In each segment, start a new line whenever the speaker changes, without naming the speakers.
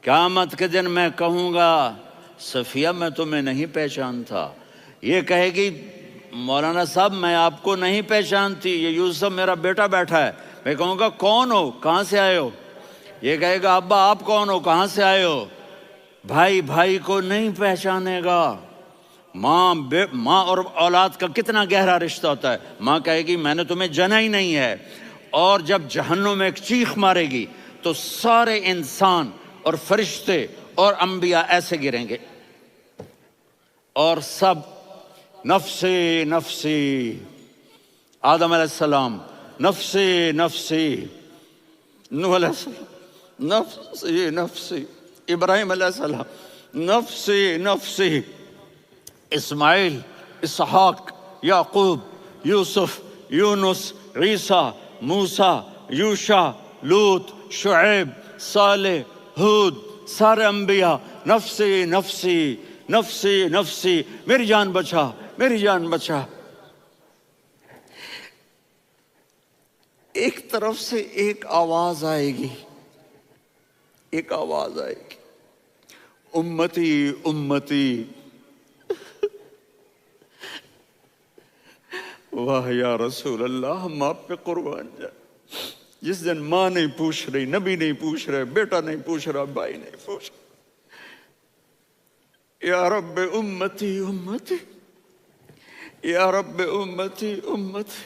قیامت کے دن میں کہوں گا صفیہ میں تمہیں نہیں پہچانتا، یہ کہے گی مولانا صاحب میں آپ کو نہیں پہچانتی، یہ یوسف میرا بیٹا بیٹھا ہے۔ میں کہوں گا کون ہو، کہاں سے آئے ہو؟ یہ کہے گا ابا آپ کون ہو، کہاں سے آئے ہو؟ بھائی بھائی کو نہیں پہچانے گا۔ ماں اور اولاد کا کتنا گہرا رشتہ ہوتا ہے۔ ماں کہے گی میں نے تمہیں جنا ہی نہیں ہے، اور جب جہنم میں ایک چیخ مارے گی تو سارے انسان اور فرشتے اور انبیاء ایسے گریں گے، اور سب نفسی نفسی، آدم علیہ السلام نفسی نفسی، نوح علیہ السلام نفسی نفسی، ابراہیم علیہ السلام نفسی نفسی، اسماعیل، اسحاق، یعقوب، یوسف، یونس، عیسیٰ، موسیٰ، یوشع، لوط، شعیب، صالح، ہود، سارے انبیاء نفسی نفسی نفسی نفسی، میری جان بچا میری جان بچا۔ ایک طرف سے ایک آواز آئے گی، ایک آواز آئے گی، امتی امتی۔ واہ یا رسول اللہ، ہم آپ پہ قربان جائیں۔ جس دن ماں نہیں پوچھ رہی، نبی نہیں پوچھ رہے، بیٹا نہیں پوچھ رہا، بھائی نہیں پوچھ رہا، یا رب امتی امتی، یا رب امتی امتی،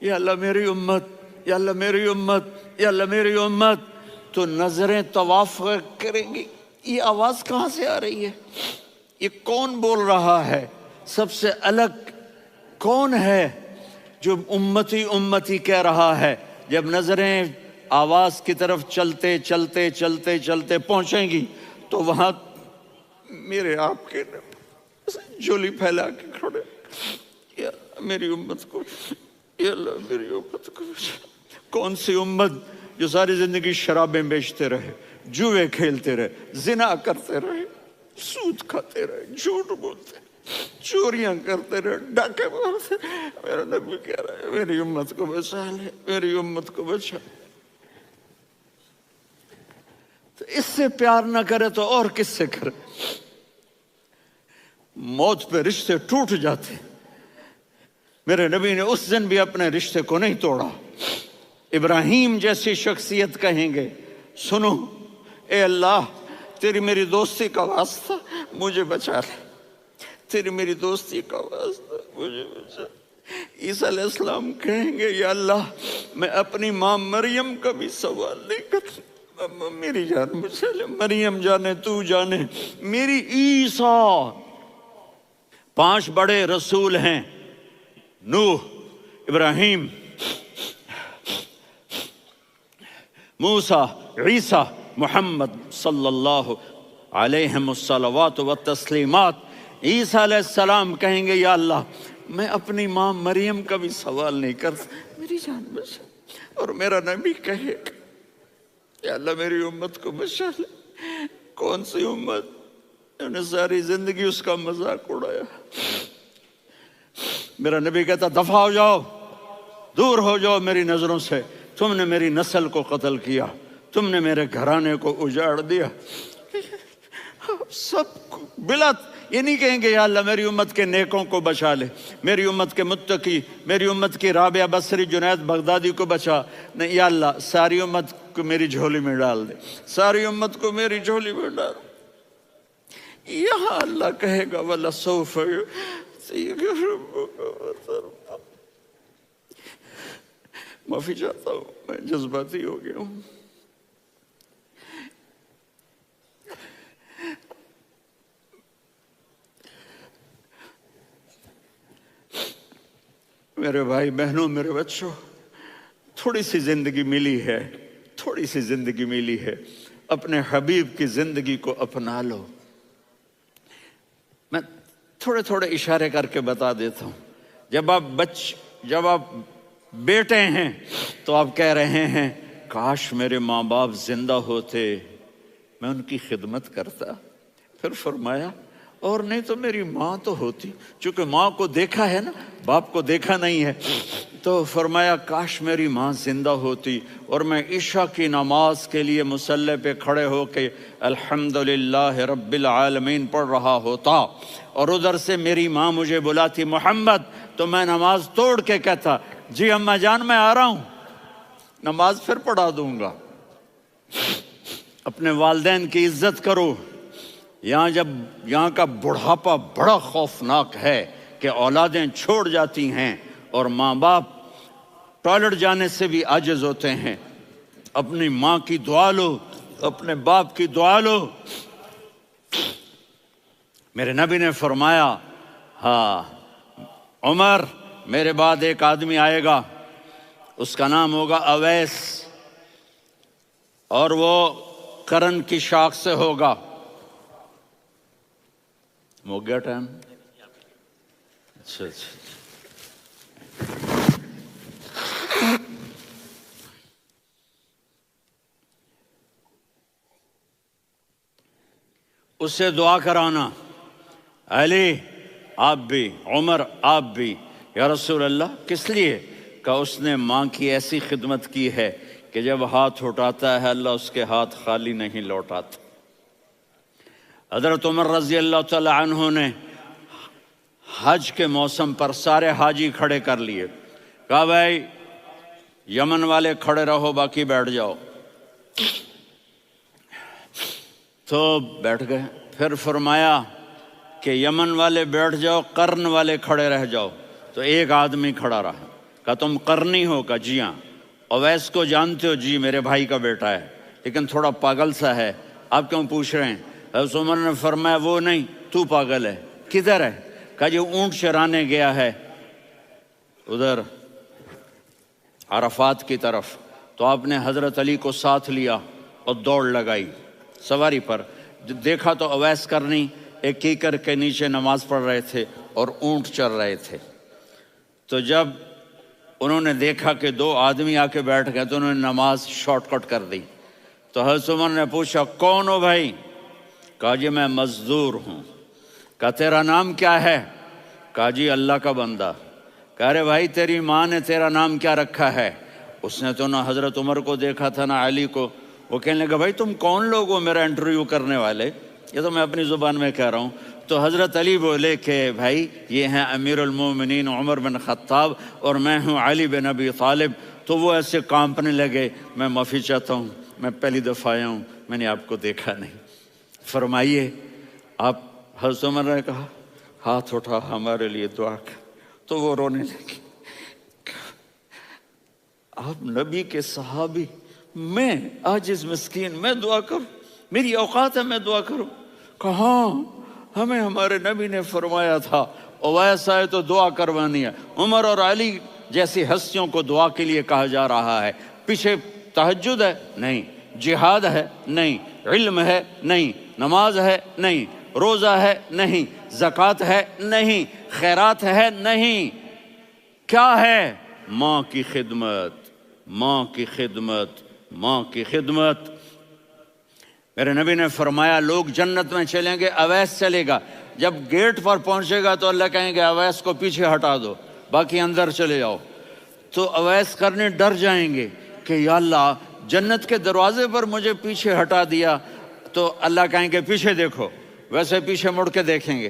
یا اللہ میری امت، یا اللہ میری امت، یا اللہ میری امت۔ تو نظریں طواف کریں گی، یہ آواز کہاں سے آ رہی ہے؟ یہ کون بول رہا ہے؟ سب سے الگ کون ہے جو امتی امتی کہہ رہا ہے؟ جب نظریں آواز کی طرف چلتے چلتے چلتے چلتے پہنچیں گی تو وہاں میرے آپ کے جھولی پھیلا کے کھڑے، یا میری امت کو، یا اللہ میری امت کو۔ کون سی امت جو ساری زندگی شرابیں بیچتے رہے، جوئے کھیلتے رہے، زنا کرتے رہے، سود کھاتے رہے، جھوٹ بولتے رہے، چوریاں کرتے رہے، ڈاکے مارتے رہے۔ میرا نبی کہہ رہا ہے میری امت کو بچا لے، میری امت کو بچا۔ تو اس سے پیار نہ کرے تو اور کس سے کرے؟ موت پہ رشتے ٹوٹ جاتے، میرے نبی نے اس دن بھی اپنے رشتے کو نہیں توڑا۔ ابراہیم جیسی شخصیت کہیں گے سنو اے اللہ تیری میری دوستی کا واسطہ مجھے بچا لے، تیری میری دوستی کا واسطہ مجھے بچا۔ عیسیٰ علیہ السلام کہیں گے یا اللہ میں اپنی ماں مریم کا بھی سوال نہیں کرتا، میری جان بچا لے، مریم جانے تو جانے میری عیسیٰ۔ 5 بڑے رسول ہیں، نوح، ابراہیم، موسیٰ، عیسیٰ، محمد صلی اللہ علیہ الصلوات والتسلیمات۔ عیسیٰ علیہ السلام کہیں گے یا اللہ میں اپنی ماں مریم کا بھی سوال نہیں کرتا، میری جان بچا۔ اور میرا نبی کہے یا اللہ میری امت کو بچا لے۔ کون سی امت انہوں نے ساری زندگی اس کا مذاق اڑایا؟ میرا نبی کہتا دفع ہو جاؤ، دور ہو جاؤ میری نظروں سے، تم نے میری نسل کو قتل کیا، تم نے میرے گھرانے کو اجاڑ دیا۔ سب بلا یہ نہیں کہیں گے یا اللہ میری امت کے نیکوں کو بچا لے، میری امت کے متقی، میری امت کی رابعہ بصری، جنید بغدادی کو بچا، نہیں یا اللہ ساری امت کو میری جھولی میں ڈال دے، ساری امت کو میری جھولی میں ڈال۔ یہاں اللہ کہے گا وَلَسَوْفَ يُعْطِيكَ رَبُّكَ فَتَرْضَىٰ۔ معافی چاہتا ہوں میں جذباتی ہو گیا ہوں۔ میرے بھائی بہنوں، میرے بچوں، تھوڑی سی زندگی ملی ہے، تھوڑی سی زندگی ملی ہے، اپنے حبیب کی زندگی کو اپنا لو۔ میں تھوڑے تھوڑے اشارے کر کے بتا دیتا ہوں۔ جب آپ بیٹے ہیں تو آپ کہہ رہے ہیں کاش میرے ماں باپ زندہ ہوتے، میں ان کی خدمت کرتا۔ پھر فرمایا اور نہیں تو میری ماں تو ہوتی، چونکہ ماں کو دیکھا ہے نا، باپ کو دیکھا نہیں ہے، تو فرمایا کاش میری ماں زندہ ہوتی اور میں عشاء کی نماز کے لیے مصلی پہ کھڑے ہو کے الحمدللہ رب العالمین پڑھ رہا ہوتا، اور ادھر سے میری ماں مجھے بلاتی محمد، تو میں نماز توڑ کے کہتا جی اماں جان میں آ رہا ہوں، نماز پھر پڑھا دوں گا۔ اپنے والدین کی عزت کرو۔ یہاں کا بڑھاپا بڑا خوفناک ہے کہ اولادیں چھوڑ جاتی ہیں اور ماں باپ ٹوائلٹ جانے سے بھی عاجز ہوتے ہیں۔ اپنی ماں کی دعا لو، اپنے باپ کی دعا لو۔ میرے نبی نے فرمایا ہاں عمر میرے بعد ایک آدمی آئے گا، اس کا نام ہوگا اویس، اور وہ کرن کی شاخ سے ہوگا۔ ہو گیا ٹائم؟ اچھا اس سے دعا کرانا، علی آپ بھی، عمر آپ بھی، یا رسول اللہ کس لیے؟ کہ اس نے ماں کی ایسی خدمت کی ہے کہ جب ہاتھ اٹھاتا ہے اللہ اس کے ہاتھ خالی نہیں لوٹاتا۔ حضرت عمر رضی اللہ تعالی عنہ نے حج کے موسم پر سارے حاجی کھڑے کر لیے، کہا بھائی یمن والے کھڑے رہو باقی بیٹھ جاؤ، تو بیٹھ گئے۔ پھر فرمایا کہ یمن والے بیٹھ جاؤ، قرن والے کھڑے رہ جاؤ، تو ایک آدمی کھڑا رہا، کہا تم قرنی ہو؟ کہا جی ہاں۔ اویس کو جانتے ہو؟ جی میرے بھائی کا بیٹا ہے لیکن تھوڑا پاگل سا ہے، آپ کیوں پوچھ رہے ہیں؟ حضرت عمر نے فرمایا وہ نہیں، تو پاگل ہے۔ کدھر ہے؟ کہا جی اونٹ چرانے گیا ہے ادھر عرفات کی طرف، تو آپ نے حضرت علی کو ساتھ لیا اور دوڑ لگائی سواری پر۔ دیکھا تو اویس کرنی ایک کیکر کے نیچے نماز پڑھ رہے تھے اور اونٹ چر رہے تھے۔ تو جب انہوں نے دیکھا کہ دو آدمی آ کے بیٹھ گئے تو انہوں نے نماز شارٹ کٹ کر دی۔ تو حضرت عمر نے پوچھا کون ہو بھائی؟ کہا جی میں مزدور ہوں۔ کہا تیرا نام کیا ہے؟ کہا جی اللہ کا بندہ۔ کہا ارے بھائی تیری ماں نے تیرا نام کیا رکھا ہے؟ اس نے تو نہ حضرت عمر کو دیکھا تھا نہ علی کو۔ وہ کہنے لگا بھائی تم کون لوگ ہو میرا انٹرویو کرنے والے؟ یہ تو میں اپنی زبان میں کہہ رہا ہوں۔ تو حضرت علی بولے کہ بھائی یہ ہیں امیر المومنین عمر بن خطاب اور میں ہوں علی بن ابی طالب۔ تو وہ ایسے کانپنے لگے، میں معافی چاہتا ہوں، میں پہلی دفعہ آیا ہوں، میں نے آپ کو دیکھا نہیں، فرمائیے آپ۔ حضرت عمر نے کہا ہاتھ اٹھا ہمارے لیے دعا کر، تو وہ رونے لگے۔ آپ نبی کے صحابی، میں عاجز مسکین میں دعا کروں؟ میری اوقات ہے میں دعا کروں؟ کہاں ہمیں ہمارے نبی نے فرمایا تھا اویس آئے تو دعا کروانی ہے۔ عمر اور علی جیسی ہستیوں کو دعا کے لیے کہا جا رہا ہے۔ پیچھے تہجد ہے؟ نہیں۔ جہاد ہے؟ نہیں۔ علم ہے؟ نہیں۔ نماز ہے؟ نہیں۔ روزہ ہے؟ نہیں۔ زکوٰۃ ہے؟ نہیں۔ خیرات ہے؟ نہیں۔ کیا ہے؟ ماں کی خدمت، ماں کی خدمت، ماں کی خدمت۔ میرے نبی نے فرمایا لوگ جنت میں چلیں گے، اویس چلے گا، جب گیٹ پر پہنچے گا تو اللہ کہیں گے اویس کو پیچھے ہٹا دو، باقی اندر چلے جاؤ۔ تو اویس کرنے ڈر جائیں گے کہ یا اللہ جنت کے دروازے پر مجھے پیچھے ہٹا دیا، تو اللہ کہیں گے پیچھے دیکھو، ویسے پیچھے مڑ کے دیکھیں گے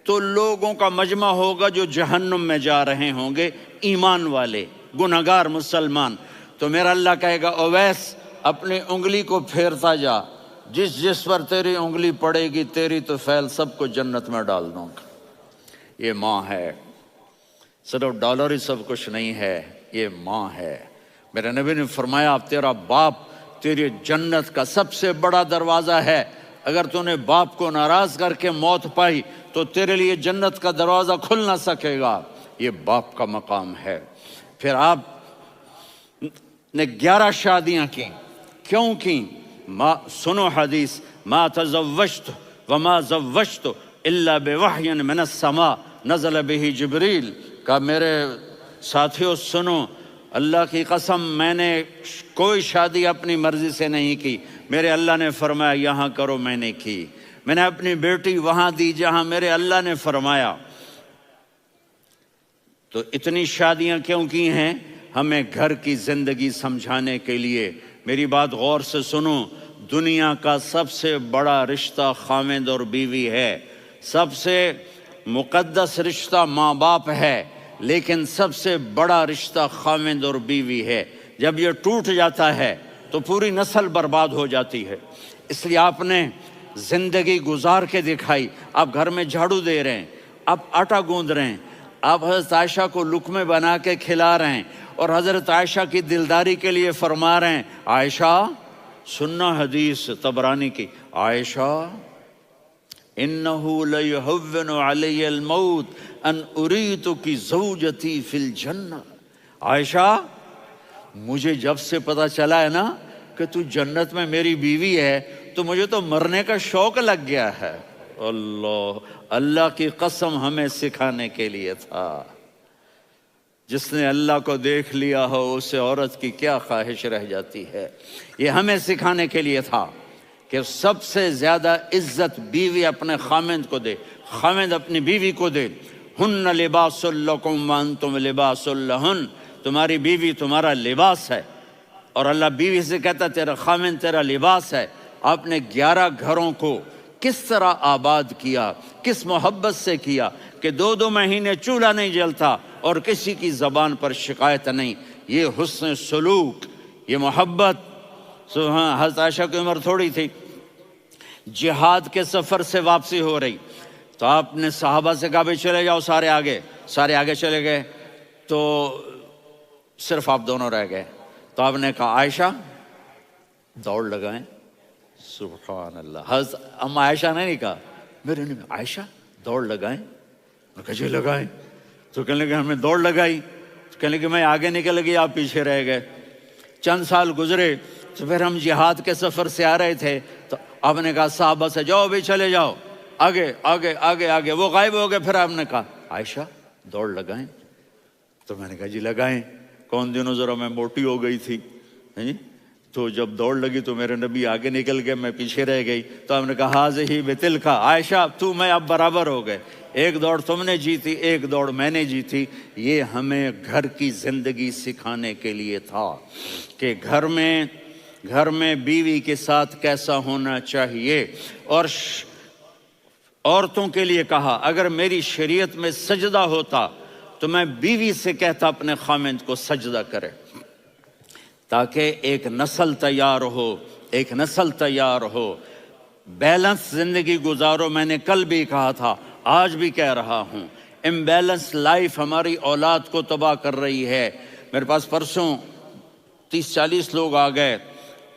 تو لوگوں کا مجمع ہوگا جو جہنم میں جا رہے ہوں گے، ایمان والے، گنہگار مسلمان۔ تو میرا اللہ کہے گا اویس اپنی انگلی کو پھیرتا جا، جس جس پر تیری انگلی پڑے گی تیری تو فیل سب کو جنت میں ڈال دوں گا۔ یہ ماں ہے، صرف ڈالر ہی سب کچھ نہیں ہے، یہ ماں ہے۔ میرے نبی نے فرمایا تیرا باپ تیری جنت کا سب سے بڑا دروازہ ہے، اگر تو نے باپ کو ناراض کر کے موت پائی تو تیرے لیے جنت کا دروازہ کھل نہ سکے گا۔ یہ باپ کا مقام ہے۔ پھر آپ نے 11 شادیاں کی، کیوں کی؟ سنو حدیث، ما تزوجت وما زوجت الا بوحی من السماء نزل به جبریل۔ کہا میرے ساتھیوں سنو، اللہ کی قسم میں نے کوئی شادی اپنی مرضی سے نہیں کی، میرے اللہ نے فرمایا یہاں کرو، میں نے کی۔ میں نے اپنی بیٹی وہاں دی جہاں میرے اللہ نے فرمایا۔ تو اتنی شادیاں کیوں کی ہیں؟ ہمیں گھر کی زندگی سمجھانے کے لیے۔ میری بات غور سے سنو، دنیا کا سب سے بڑا رشتہ خاوند اور بیوی ہے، سب سے مقدس رشتہ ماں باپ ہے، لیکن سب سے بڑا رشتہ خاوند اور بیوی ہے۔ جب یہ ٹوٹ جاتا ہے تو پوری نسل برباد ہو جاتی ہے۔ اس لیے آپ نے زندگی گزار کے دکھائی۔ آپ گھر میں جھاڑو دے رہے ہیں، آپ آٹا گوندھ رہے ہیں، آپ حضرت عائشہ کو لقمے بنا کے کھلا رہے ہیں، اور حضرت عائشہ کی دلداری کے لیے فرما رہے ہیں، عائشہ سننا حدیث طبرانی کی، عائشہ انہو لیہون علی الموت ان اریتک زوجتی فی الجنہ۔ عائشہ مجھے جب سے پتہ چلا ہے نا کہ تو جنت میں میری بیوی ہے تو مجھے تو مرنے کا شوق لگ گیا ہے۔ اللہ کی قسم ہمیں سکھانے کے لیے تھا۔ جس نے اللہ کو دیکھ لیا ہو اسے عورت کی کیا خواہش رہ جاتی ہے۔ یہ ہمیں سکھانے کے لیے تھا کہ سب سے زیادہ عزت بیوی اپنے خاوند کو دے، خاوند اپنی بیوی کو دے۔ ہن لباس لکم وانتم لباس لہن، تمہاری بیوی تمہارا لباس ہے، اور اللہ بیوی سے کہتا تیرا خاوند تیرا لباس ہے۔ آپ نے 11 گھروں کو کس طرح آباد کیا، کس محبت سے کیا کہ 2 مہینے چولہا نہیں جلتا اور کسی کی زبان پر شکایت نہیں۔ یہ حسن سلوک، یہ محبت۔ حضرت عائشہ کی عمر تھوڑی تھی، جہاد کے سفر سے واپسی ہو رہی، تو آپ نے صحابہ سے کہا بھی چلے جاؤ سارے آگے چلے گئے، تو صرف آپ دونوں رہ گئے۔ تو آپ نے کہا عائشہ دوڑ لگائیں۔ سبحان اللہ، حضرت اما عائشہ نے نہیں کہا، میرے نے عائشہ دوڑ لگائیں، میں کہا جی لگائیں۔ تو کہنے لگے ہمیں دوڑ لگائی، تو کہنے لگے میں آگے نکل گئی آپ پیچھے رہ گئے۔ چند سال گزرے تو پھر ہم جہاد کے سفر سے آ رہے تھے، تو آپ نے کہا صحابہ سے جاؤ بھی چلے جاؤ آگے آگے آگے آگے، وہ غائب ہو گئے۔ پھر آپ نے کہا عائشہ دوڑ لگائیں، تو میں نے کہا جی لگائیں۔ کون دنوں ذرا میں موٹی ہو گئی تھی، تو جب دوڑ لگی تو میرے نبی آگے نکل گئے، میں پیچھے رہ گئی۔ تو ہم نے کہا ہاذہ بتلک، عائشہ تو میں اب برابر ہو گئے، ایک دوڑ تم نے جیتی ایک دوڑ میں نے جیتی۔ یہ ہمیں گھر کی زندگی سکھانے کے لیے تھا کہ گھر میں بیوی کے ساتھ کیسا ہونا چاہیے۔ اور عورتوں کے لیے کہا اگر میری شریعت میں سجدہ ہوتا تو میں بیوی سے کہتا اپنے خاوند کو سجدہ کرے، تاکہ ایک نسل تیار ہو، بیلنس زندگی گزارو۔ میں نے کل بھی کہا تھا، آج بھی کہہ رہا ہوں، امبیلنس لائف ہماری اولاد کو تباہ کر رہی ہے۔ میرے پاس پرسوں 30-40 لوگ آ گئے،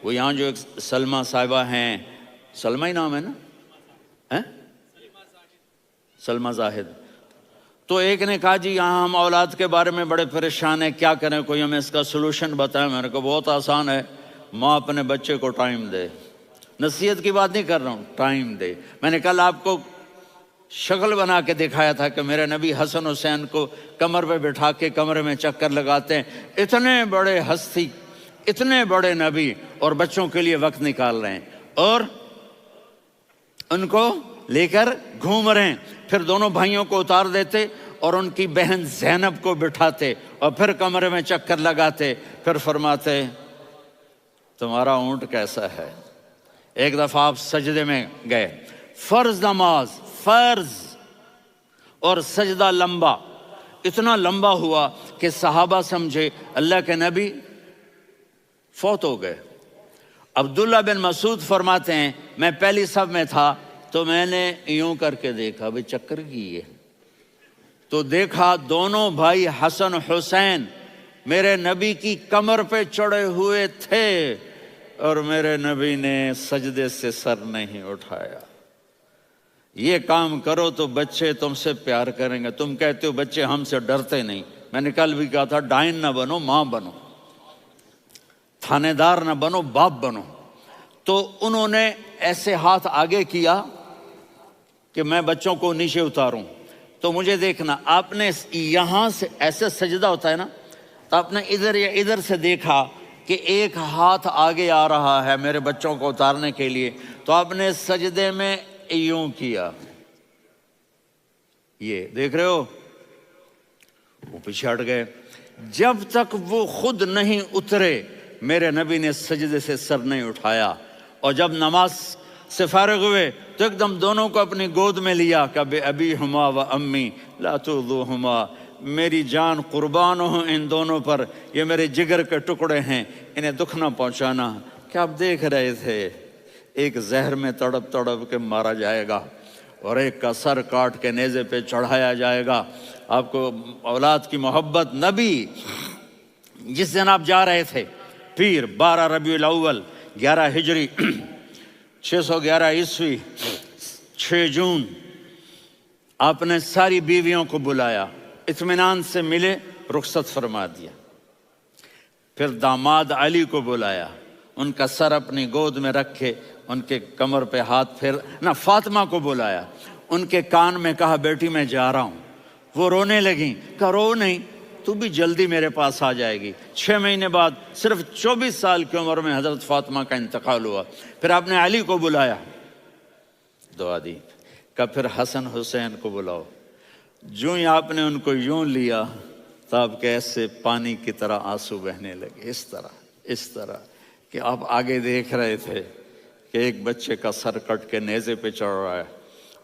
وہ یہاں جو ایک سلمہ صاحبہ ہیں، سلمہ ہی نام ہے نا، سلمہ زاہد، تو ایک نے کہا جی یہاں ہم اولاد کے بارے میں بڑے پریشان ہیں، کیا کریں، کوئی ہمیں اس کا سلوشن بتائیں۔ میں نے کہا بہت آسان ہے، ماں اپنے بچے کو ٹائم دے۔ نصیحت کی بات نہیں کر رہا ہوں، ٹائم دے۔ میں نے کل آپ کو شکل بنا کے دکھایا تھا کہ میرے نبی حسن حسین کو کمر پہ بٹھا کے کمرے میں چکر لگاتے ہیں۔ اتنے بڑے ہستی، اتنے بڑے نبی، اور بچوں کے لیے وقت نکال رہے ہیں اور ان کو لے کر گھوم رہے ہیں۔ پھر دونوں بھائیوں کو اتار دیتے اور ان کی بہن زینب کو بٹھاتے اور پھر کمرے میں چکر لگاتے، پھر فرماتے تمہارا اونٹ کیسا ہے۔ ایک دفعہ آپ سجدے میں گئے، فرض نماز، فرض، اور سجدہ لمبا، اتنا لمبا ہوا کہ صحابہ سمجھے اللہ کے نبی فوت ہو گئے۔ عبداللہ بن مسعود فرماتے ہیں میں پہلی صف میں تھا تو میں نے یوں کر کے دیکھا، بھئی چکر کی ہے، تو دیکھا دونوں بھائی حسن حسین میرے نبی کی کمر پہ چڑھے ہوئے تھے اور میرے نبی نے سجدے سے سر نہیں اٹھایا۔ یہ کام کرو تو بچے تم سے پیار کریں گے۔ تم کہتے ہو بچے ہم سے ڈرتے نہیں، میں نے کل بھی کہا تھا ڈائن نہ بنو، ماں بنو، تھانے دار نہ بنو، باپ بنو۔ تو انہوں نے ایسے ہاتھ آگے کیا کہ میں بچوں کو نیچے اتاروں، تو مجھے دیکھنا، آپ نے یہاں سے ایسے سجدہ ہوتا ہے نا، تو آپ نے ادھر یا ادھر سے دیکھا کہ ایک ہاتھ آگے آ رہا ہے میرے بچوں کو اتارنے کے لیے، تو آپ نے سجدے میں یوں کیا، یہ دیکھ رہے ہو، وہ پیچھے ہٹ گئے۔ جب تک وہ خود نہیں اترے میرے نبی نے سجدے سے سر نہیں اٹھایا، اور جب نماز سے فارغ ہوئے تو ایک دم دونوں کو اپنی گود میں لیا کہ ابی ہما و امی لا تؤذوہما، میری جان قربان ہو ان دونوں پر، یہ میرے جگر کے ٹکڑے ہیں، انہیں دکھ نہ پہنچانا۔ کیا آپ دیکھ رہے تھے ایک زہر میں تڑپ تڑپ کے مارا جائے گا اور ایک کا سر کاٹ کے نیزے پہ چڑھایا جائے گا۔ آپ کو اولاد کی محبت، نبی جس دن آپ جا رہے تھے پیر 12 ربیع الاول 11 ہجری 611 عیسوی 6 جون، آپ نے ساری بیویوں کو بلایا، اطمینان سے ملے، رخصت فرما دیا۔ پھر داماد علی کو بلایا، ان کا سر اپنی گود میں رکھے، ان کے کمر پہ ہاتھ پھیر نہ، فاطمہ کو بلایا، ان کے کان میں کہا بیٹی میں جا رہا ہوں۔ وہ رونے لگیں، کہا رو نہیں، تو بھی جلدی میرے پاس آ جائے گی۔ 6 مہینے بعد صرف 24 سال کی عمر میں حضرت فاطمہ کا انتقال ہوا۔ پھر آپ نے علی کو بلایا، دعا دی، کہ پھر حسن حسین کو بلاؤ۔ جو ہی آپ نے ان کو یوں لیا تو آپ کے ایسے پانی کی طرح آنسو بہنے لگے، اس طرح کہ آپ آگے دیکھ رہے تھے کہ ایک بچے کا سر کٹ کے نیزے پہ چڑھ رہا ہے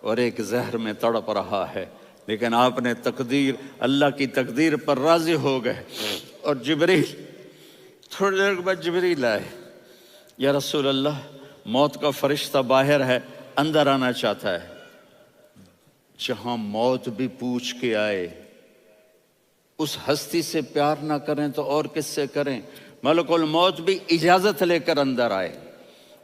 اور ایک زہر میں تڑپ رہا ہے، لیکن آپ نے تقدیر، اللہ کی تقدیر پر راضی ہو گئے۔ اور جبریل، تھوڑی دیر کے بعد جبریل آئے، یا رسول اللہ موت کا فرشتہ باہر ہے، اندر آنا چاہتا ہے۔ جہاں موت بھی پوچھ کے آئے، اس ہستی سے پیار نہ کریں تو اور کس سے کریں؟ ملک الموت بھی اجازت لے کر اندر آئے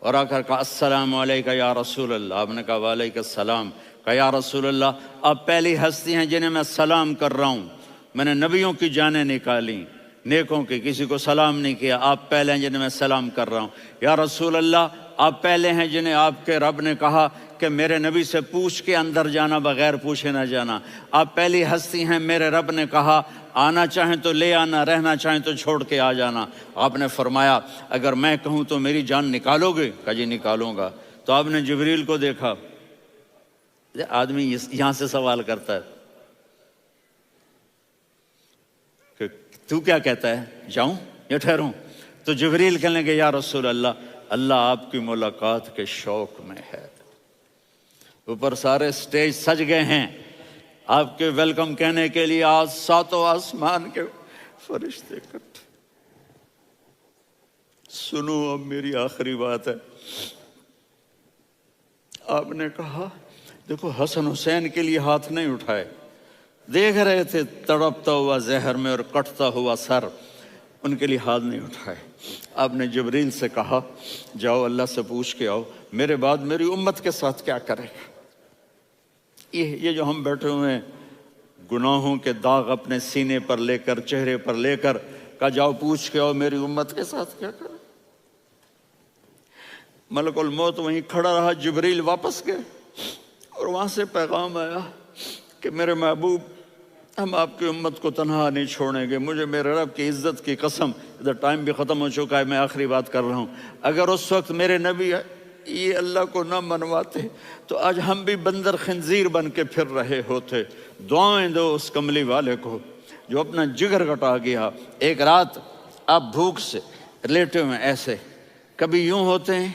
اور آ کر کہا السلام علیکہ یا رسول اللہ۔ آپ نے کہا وعلیکم السلام۔ کہا یا رسول اللہ آپ پہلی ہستی ہیں جنہیں میں سلام کر رہا ہوں، میں نے نبیوں کی جانیں نکالی، نیکوں کی، کسی کو سلام نہیں کیا، آپ پہلے ہیں جنہیں میں سلام کر رہا ہوں۔ یا رسول اللہ آپ پہلے ہیں جنہیں آپ کے رب نے کہا کہ میرے نبی سے پوچھ کے اندر جانا، بغیر پوچھے نہ جانا۔ آپ پہلی ہستی ہیں، میرے رب نے کہا آنا چاہیں تو لے آنا، رہنا چاہیں تو چھوڑ کے آ جانا۔ آپ نے فرمایا اگر میں کہوں تو میری جان نکالو گے؟ کہا جی نکالوں گا۔ تو آپ نے جبریل کو دیکھا، آدمی یہاں سے سوال کرتا ہے کہ تو کیا کہتا ہے، جاؤں یا ٹھہروں؟ تو جبریل کہنے لگے یا رسول اللہ، اللہ آپ کی ملاقات کے شوق میں ہے۔ اوپر سارے سٹیج سج گئے ہیں آپ کے ویلکم کہنے کے لیے، آج 7 آسمان کے فرشتے اکٹھے۔ سنو اب میری آخری بات ہے۔ آپ نے کہا دیکھو حسن حسین کے لیے ہاتھ نہیں اٹھائے، دیکھ رہے تھے تڑپتا ہوا زہر میں اور کٹتا ہوا سر، ان کے لیے ہاتھ نہیں اٹھائے۔ آپ نے جبریل سے کہا جاؤ اللہ سے پوچھ کے آؤ میرے بعد میری امت کے ساتھ کیا کرے گا۔ یہ جو ہم بیٹھے ہوئے ہیں گناہوں کے داغ اپنے سینے پر لے کر، چہرے پر لے کر، کہا جاؤ پوچھ کے آؤ میری امت کے ساتھ کیا کرے۔ ملک الموت وہیں کھڑا رہا، جبریل واپس گئے اور وہاں سے پیغام آیا کہ میرے محبوب ہم آپ کی امت کو تنہا نہیں چھوڑیں گے، مجھے میرے رب کی عزت کی قسم، ادھر ٹائم بھی ختم ہو چکا ہے، میں آخری بات کر رہا ہوں، اگر اس وقت میرے نبی یہ اللہ کو نہ منواتے تو آج ہم بھی بندر خنزیر بن کے پھر رہے ہوتے۔ دعائیں دو اس کملی والے کو جو اپنا جگر کٹا گیا۔ ایک رات آپ بھوک سے لیٹے ہوئے ایسے، کبھی یوں ہوتے ہیں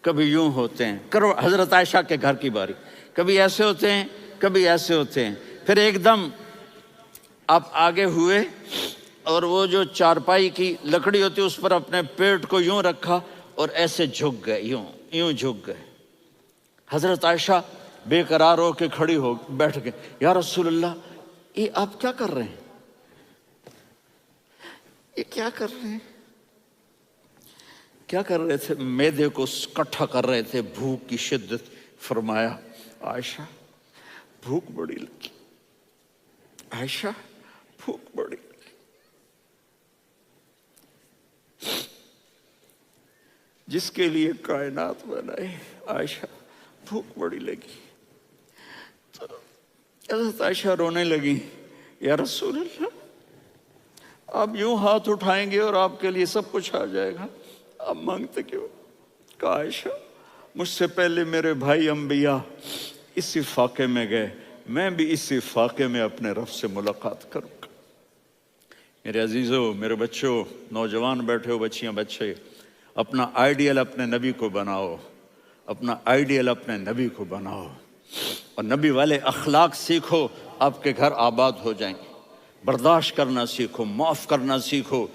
کبھی یوں ہوتے ہیں، کرو حضرت عائشہ کے گھر کی باری، کبھی ایسے ہوتے ہیں کبھی ایسے ہوتے ہیں، پھر ایک دم آپ آگے ہوئے اور وہ جو چارپائی کی لکڑی ہوتی اس پر اپنے پیٹ کو یوں رکھا اور ایسے جھک گئے، یوں جھک گئے۔ حضرت عائشہ بے قرار ہو کے کھڑی ہو بیٹھ گئے، یا رسول اللہ یہ آپ کیا کر رہے ہیں، یہ کیا کر رہے ہیں؟ کیا کر رہے تھے؟ معدے کو کٹھا کر رہے تھے، بھوک کی شدت۔ فرمایا عائشہ بھوک بڑی لگی، عائشہ بھوک بڑی لگی، جس کے لیے کائنات بنائے، عائشہ بھوک بڑی لگی۔ تو حضرت عائشہ رونے لگی، یا رسول اللہ آپ یوں ہاتھ اٹھائیں گے اور آپ کے لیے سب کچھ آ جائے گا، آپ مانگتے کیوں؟ کہا عائشہ مجھ سے پہلے میرے بھائی انبیاء اسی فاقے میں گئے، میں بھی اسی فاقے میں اپنے رب سے ملاقات کروں گا۔ میرے عزیزوں، میرے بچوں، نوجوان بیٹھے ہو، بچیاں بچے، اپنا آئیڈیل اپنے نبی کو بناؤ، اپنا آئیڈیل اپنے نبی کو بناؤ، اور نبی والے اخلاق سیکھو، آپ کے گھر آباد ہو جائیں گے۔ برداشت کرنا سیکھو، معاف کرنا سیکھو،